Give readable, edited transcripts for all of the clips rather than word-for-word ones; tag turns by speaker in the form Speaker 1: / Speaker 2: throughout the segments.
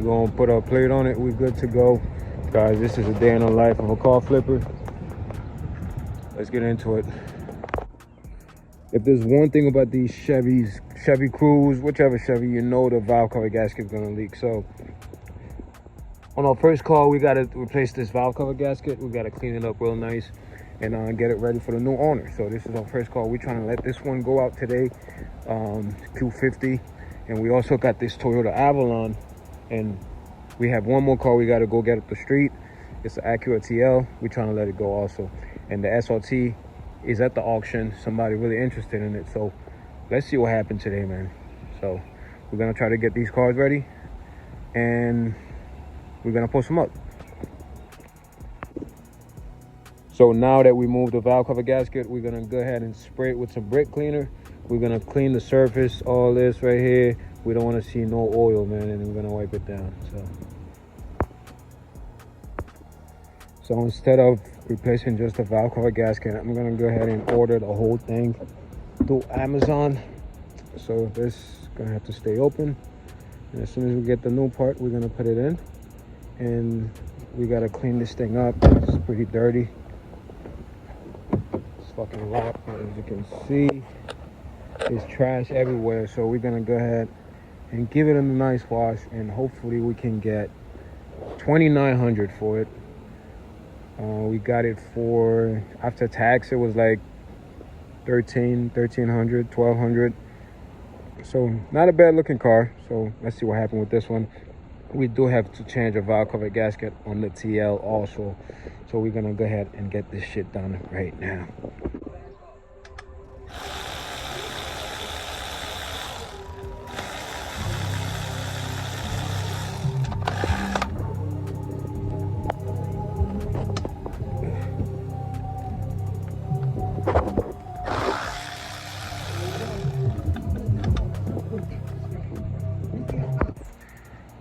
Speaker 1: gonna put our plate on it. We're good to go. Guys, this is a day in the life of a car flipper. Let's get into it. If there's one thing about these Chevys, Chevy Cruze, whichever Chevy, you know the valve cover gasket is gonna leak. So on our first call, we gotta replace this valve cover gasket. We gotta clean it up real nice and get it ready for the new owner. So this is our first call. We're trying to let this one go out today, Q50. And we also got this Toyota Avalon, and we have one more car we gotta go get up the street. It's the Acura TL. We're trying to let it go also. And the SRT is at the auction. Somebody really interested in it. So let's see what happened today, man. So we're gonna try to get these cars ready and we're gonna post them up. So now that we moved the valve cover gasket, we're gonna go ahead and spray it with some brake cleaner. We're gonna clean the surface, all this right here. We don't wanna see no oil, man, and we're gonna wipe it down, So instead of replacing just the valve cover gasket, I'm gonna go ahead and order the whole thing through Amazon. So this is gonna have to stay open. And as soon as we get the new part, we're gonna put it in. And we gotta clean this thing up. It's pretty dirty. It's fucking locked, as you can see. There's trash everywhere. So we're gonna go ahead and give it a nice wash, and hopefully we can get $2,900 for it. We got it for, after tax, it was like $1,300, $1,200. So not a bad looking car. So let's see what happened with this one. We do have to change a valve cover gasket on the TL also. So we're gonna go ahead and get this shit done right now.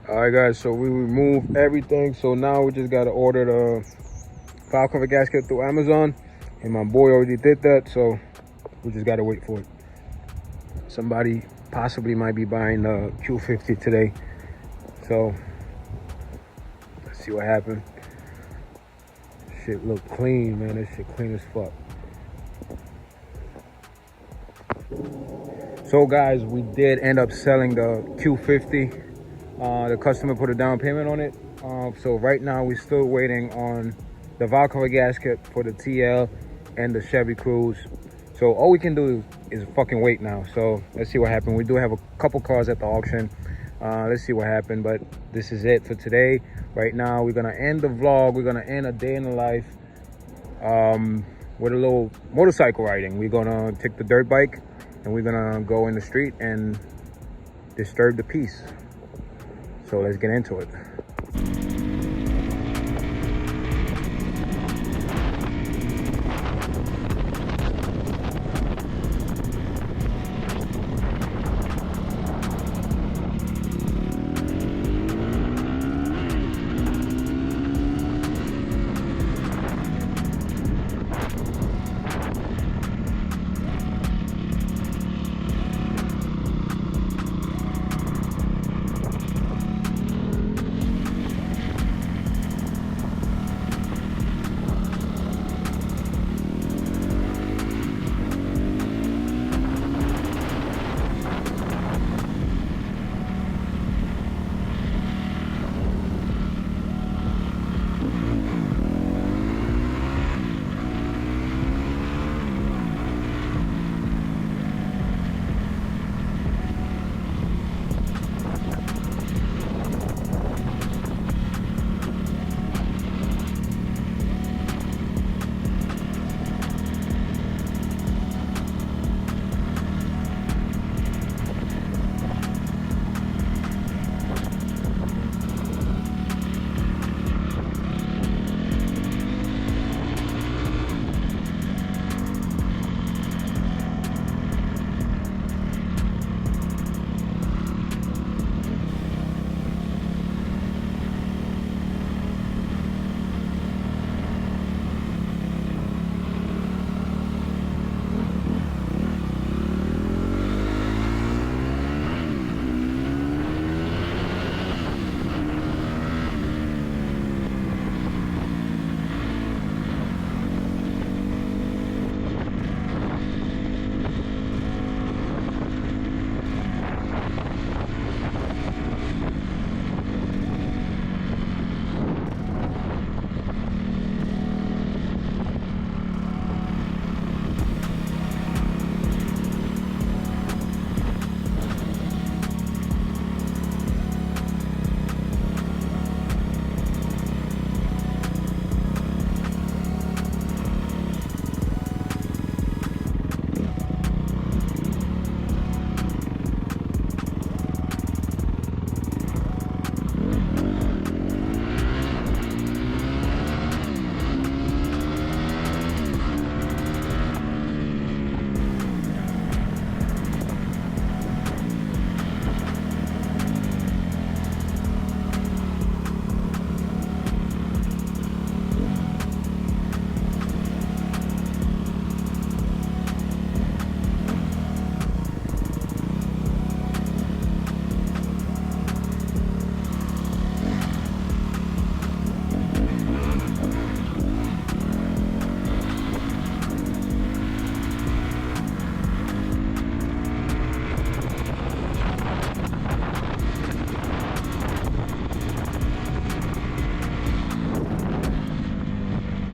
Speaker 1: All right, guys, so we removed everything. So now we just got to order the valve cover gasket through Amazon. And my boy already did that, so we just got to wait for it. Somebody possibly might be buying the Q50 today. So let's see what happened. Shit look clean, man. This shit clean as fuck. So guys, we did end up selling the Q50. The customer put a down payment on it. So right now we're still waiting on the valve cover gasket for the TL and the Chevy Cruze. So all we can do is fucking wait now. So let's see what happened. We do have a couple cars at the auction. Let's see what happened, but this is it for today. Right now we're gonna end the vlog. We're gonna end a day in the life with a little motorcycle riding. We're gonna take the dirt bike and we're gonna go in the street and disturb the peace. So let's get into it.